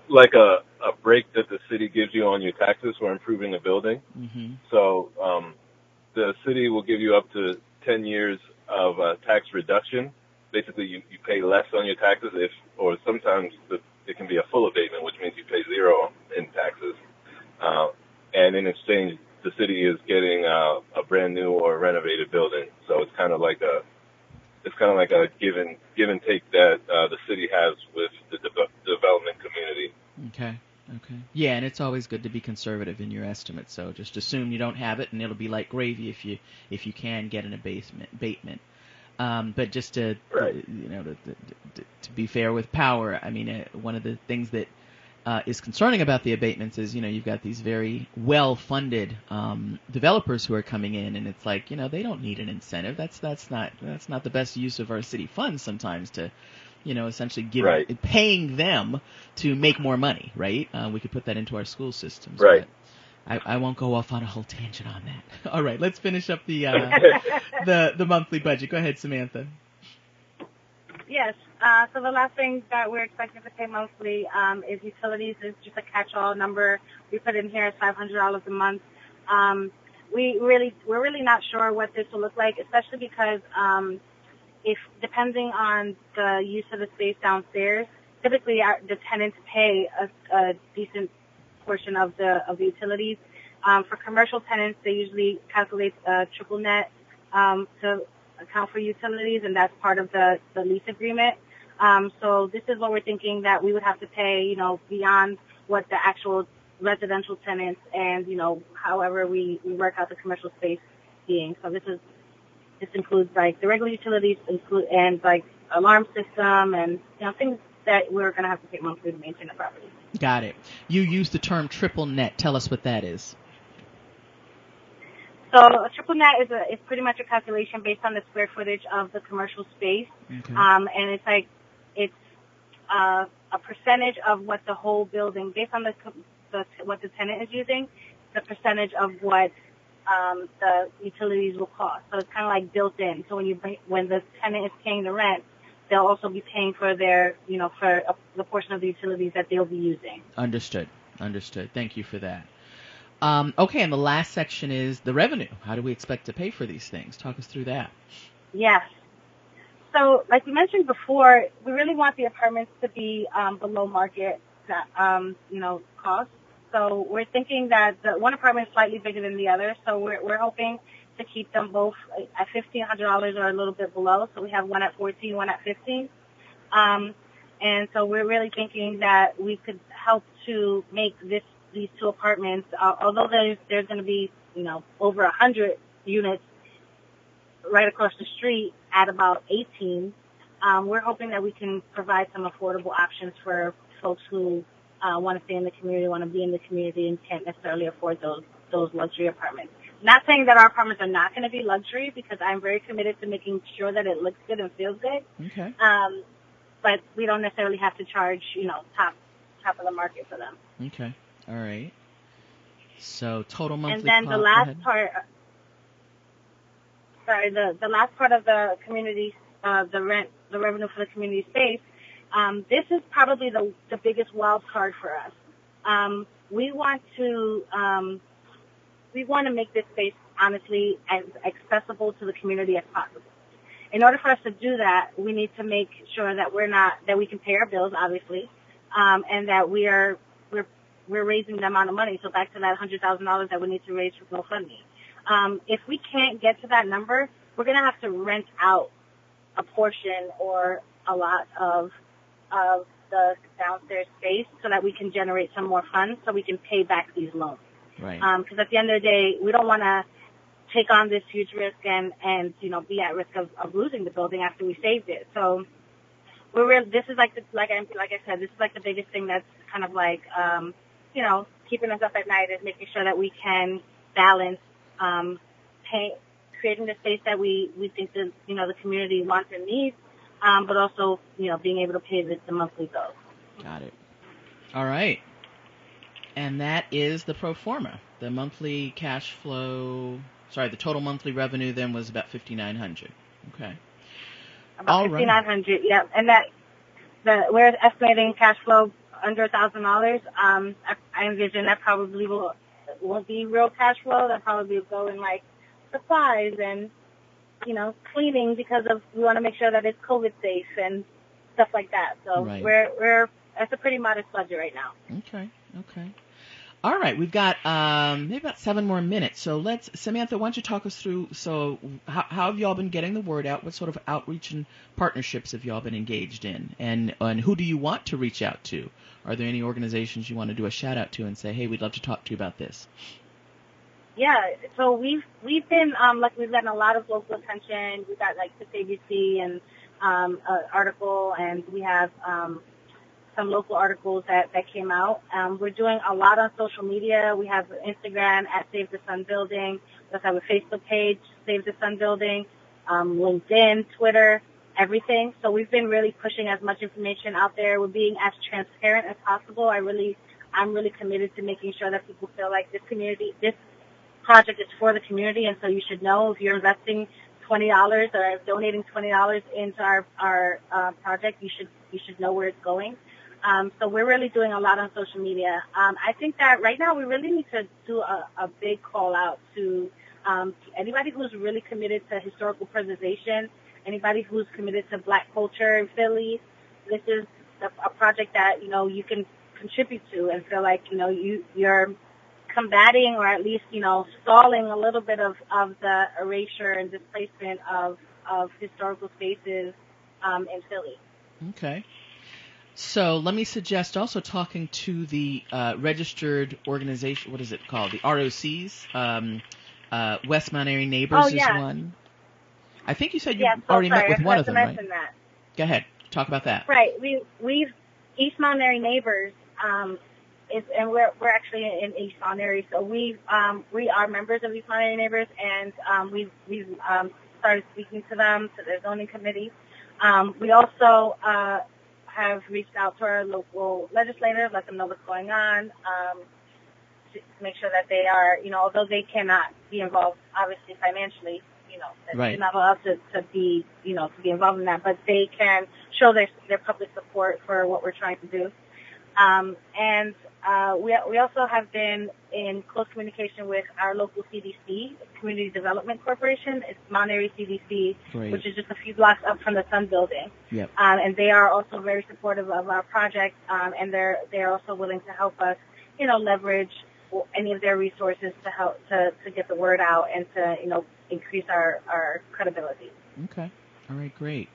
like a break that the city gives you on your taxes for improving a building. Mm-hmm. So the city will give you up to 10 years of tax reduction. Basically, you pay less on your taxes or sometimes it can be a full abatement, which means you pay zero in taxes. And in exchange, the city is getting a brand new or renovated building. So it's kind of like a give and take that the city has with the development community. Okay. Yeah, and it's always good to be conservative in your estimates. So just assume you don't have it, and it'll be like gravy if you can get an abatement. But just to to be fair with power, I mean, one of the things that is concerning about the abatements is, you've got these very well-funded developers who are coming in, and it's like, they don't need an incentive. That's not the best use of our city funds sometimes to, essentially paying them to make more money, right? We could put that into our school systems. Right. But I won't go off on a whole tangent on that. All right, let's finish up the the monthly budget. Go ahead, Samantha. Yes. So the last thing that we're expecting to pay monthly is utilities. It's just a catch-all number we put in here is $500 a month. We're really not sure what this will look like, especially because if depending on the use of the space downstairs, typically the tenants pay a decent portion of the utilities. For commercial tenants, they usually calculate triple net to account for utilities, and that's part of the lease agreement. So this is what we're thinking that we would have to pay, beyond what the actual residential tenants and, however we work out the commercial space being. So this includes like the regular utilities and like alarm system and, things that we're going to have to pay monthly to maintain the property. Got it. You used the term triple net. Tell us what that is. So a triple net is pretty much a calculation based on the square footage of the commercial space. Okay. And it's a percentage of what the whole building, based on what the tenant is using, the percentage of what the utilities will cost. So it's kind of like built in. So when the tenant is paying the rent, they'll also be paying for their, for the portion of the utilities that they'll be using. Understood. Thank you for that. Okay, and the last section is the revenue. How do we expect to pay for these things? Talk us through that. Yes. So, like we mentioned before, we really want the apartments to be below market, cost. So we're thinking that the one apartment is slightly bigger than the other. So we're hoping to keep them both at $1,500 or a little bit below. So we have one at $1,400, one at $1,500. And so we're really thinking that we could help to make these two apartments, although there's going to be, over 100 units right across the street at about 18, we're hoping that we can provide some affordable options for folks who want to stay in the community, want to be in the community, and can't necessarily afford those luxury apartments. Not saying that our apartments are not going to be luxury, because I'm very committed to making sure that it looks good and feels good. Okay. But we don't necessarily have to charge, top of the market for them. Okay. All right. So total monthly cost. And then the last part, the last part of the community, the revenue for the community space, this is probably the biggest wild card for us. We want to make this space, honestly, as accessible to the community as possible. In order for us to do that, we need to make sure that that we can pay our bills, obviously, and that we're raising the amount of money. So back to that $100,000 that we need to raise for Gofundme. If we can't get to that number, we're going to have to rent out a portion or a lot of the downstairs space so that we can generate some more funds so we can pay back these loans. Right. Because at the end of the day, we don't want to take on this huge risk and be at risk of losing the building after we saved it. So this is like I said, this is like the biggest thing that's kind of like, keeping us up at night, is making sure that we can balance, creating the space that we think the community wants and needs, but also, being able to pay the monthly bills. Got it. All right. And that is the pro forma. The monthly cash flow, the total monthly revenue then was about $5,900. Okay. About $5,900, yeah. And we're estimating cash flow under $1,000. I envision that probably won't be real cash flow. That probably will go in like supplies and, cleaning, because we want to make sure that it's COVID safe and stuff like that. So right. we're that's a pretty modest budget right now. Okay. All right, we've got maybe about 7 more minutes. So Samantha, why don't you talk us through, how have y'all been getting the word out? What sort of outreach and partnerships have y'all been engaged in? And who do you want to reach out to? Are there any organizations you want to do a shout out to and say, hey, we'd love to talk to you about this? Yeah, so we've been, we've gotten a lot of local attention. We've got like the ABC and an article, and we have some local articles that came out. We're doing a lot on social media. We have Instagram at Save the Sun Building. We also have a Facebook page, Save the Sun Building, LinkedIn, Twitter, everything. So we've been really pushing as much information out there. We're being as transparent as possible. I'm really committed to making sure that people feel like this project is for the community, and so you should know if you're investing $20 or donating $20 into our project, you should know where it's going. So we're really doing a lot on social media. I think that right now we really need to do a big call out to anybody who's really committed to historical preservation, anybody who's committed to Black culture in Philly. This is a project that, you can contribute to and feel like, you're combating or at least, stalling a little bit of the erasure and displacement of historical spaces in Philly. Okay. So let me suggest also talking to the registered organization. What is it called? The ROCs. West Mount Airy Neighbors is one. I think you said you already met with one of them, right? That. Go ahead. Talk about that. Right. We've East Mount Airy Neighbors, and we're actually in East Mount Airy, so we are members of East Mount Airy Neighbors, and we've started speaking to them, to their zoning committee. We also have reached out to our local legislators, let them know what's going on, to make sure that they are, although they cannot be involved, obviously financially, right. They're not allowed to be, to be involved in that, but they can show their public support for what we're trying to do. And we also have been in close communication with our local CDC, Community Development Corporation. It's Mount Airy CDC, Great. Which is just a few blocks up from the Sun Building. Yep. And they are also very supportive of our project, and they're also willing to help us, leverage any of their resources to help to get the word out and to increase our credibility. Okay. All right. Great.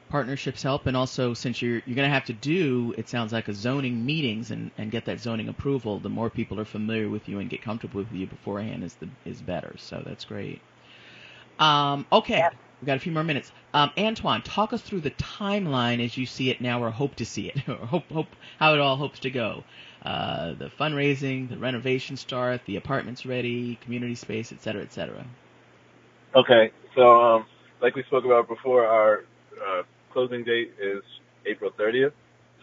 Partnerships help, and also since you're going to have to do, it sounds like, a zoning meetings and get that zoning approval, the more people are familiar with you and get comfortable with you beforehand is better. So that's great. Okay, yep. We've got a few more minutes. Antoine, talk us through the timeline as you see it now, or hope to see it, or hope how it all hopes to go. The fundraising, the renovation start, the apartments ready, community space, et cetera, et cetera. Okay, so like we spoke about before, our closing date is April 30th.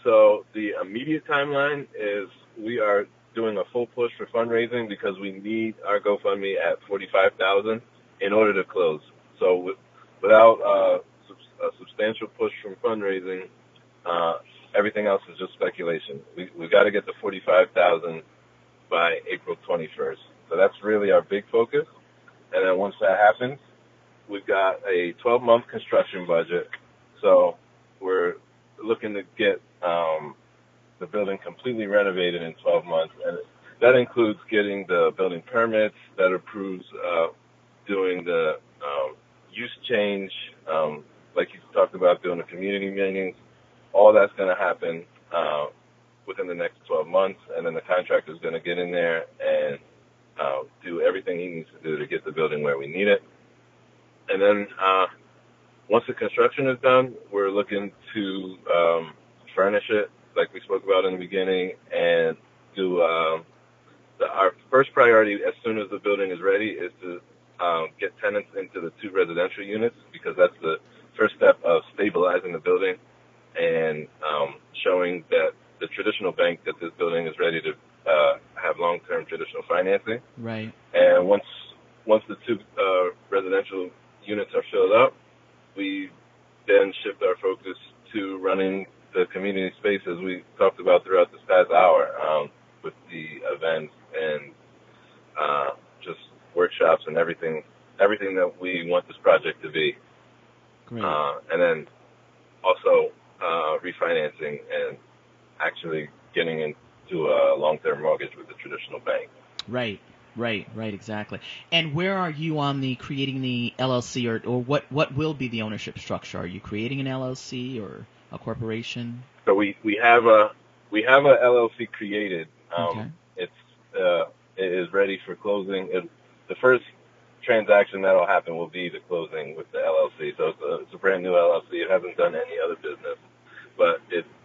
So the immediate timeline is we are doing a full push for fundraising because we need our GoFundMe at $45,000 in order to close. So without a substantial push from fundraising, everything else is just speculation. We've got to get to $45,000 by April 21st. So that's really our big focus. And then once that happens, we've got a 12-month construction budget. So we're looking to get the building completely renovated in 12 months. And that includes getting the building permits, that approves doing the use change, like you talked about doing the community meetings. All that's going to happen within the next 12 months, and then the contractor's going to get in there and do everything he needs to do to get the building where we need it. And then once the construction is done, we're looking to furnish it, like we spoke about in the beginning, and do our first priority as soon as the building is ready is to get tenants into the 2 residential units, because that's the first step of stabilizing the building and showing that the traditional bank that this building is ready to have long-term traditional financing. Right. And once the 2 residential units are filled up, we then shift our focus to running the community space as we talked about throughout this past hour, with the events and just workshops and everything that we want this project to be. Great. And then also refinancing and actually getting into a long-term mortgage with the traditional bank. Right, exactly. And where are you on the creating the LLC, or what will be the ownership structure? Are you creating an LLC or a corporation? So we have a LLC created. Okay. It is ready for closing. The first transaction that'll happen will be the closing with the LLC. So it's a brand new LLC. It hasn't done any other business, but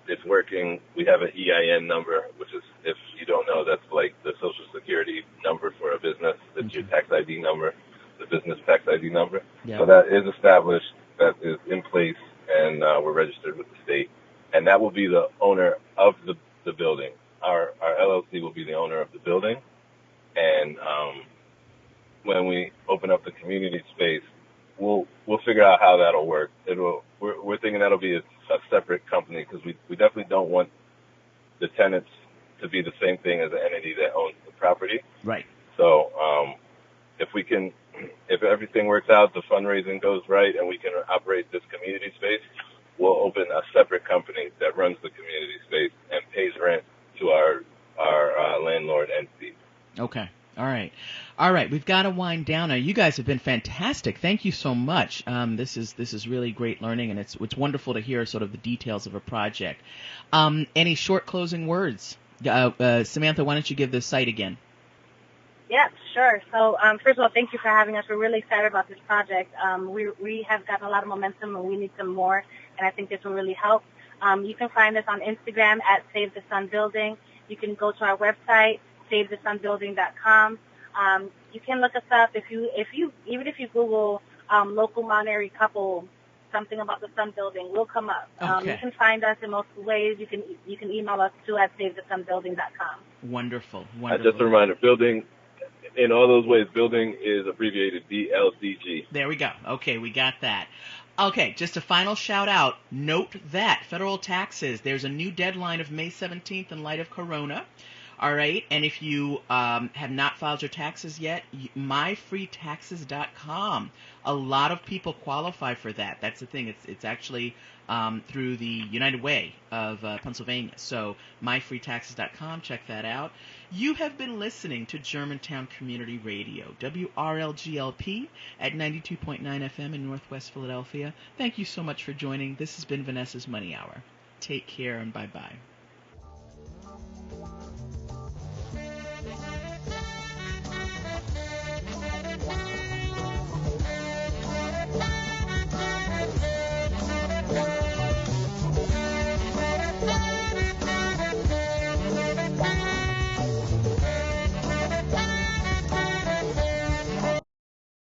it's working. We have an EIN number, which is, if you don't know, that's like the Social Security number for a business. It's your tax ID number, the business tax ID number. Yeah. So that is established, that is in place, and we're registered with the state. And that will be the owner of the building. Our LLC will be the owner of the building. And when we open up the community space, we'll figure out how that'll work. We're thinking that'll be a separate company, because we definitely don't want the tenants to be the same thing as the entity that owns the property. Right. So if everything works out, the fundraising goes right, and we can operate this community space, we'll open a separate company that runs the community space and pays rent to our landlord entity. Okay. All right. We've got to wind down now. You guys have been fantastic. Thank you so much. This is really great learning, and it's wonderful to hear sort of the details of a project. Any short closing words? Samantha, why don't you give the site again? Yeah, sure. So first of all, thank you for having us. We're really excited about this project. We have gotten a lot of momentum, and we need some more, and I think this will really help. You can find us on Instagram at Save the Sun Building. You can go to our website, SaveTheSunBuilding.com. You can look us up even if you Google local Mount Airy couple, something about the Sun Building, we'll come up. Okay. You can find us in most ways. You can email us too at SaveTheSunBuilding.com. Wonderful. Just a reminder, building, in all those ways, building is abbreviated BLDG. There we go. Okay, we got that. Okay, just a final shout out. Note that federal taxes, there's a new deadline of May 17th in light of Corona. All right, and if you have not filed your taxes yet, myfreetaxes.com. A lot of people qualify for that. That's the thing. It's actually through the United Way of Pennsylvania. So myfreetaxes.com. Check that out. You have been listening to Germantown Community Radio, WRLGLP at 92.9 FM in Northwest Philadelphia. Thank you so much for joining. This has been Vanessa's Money Hour. Take care and bye-bye.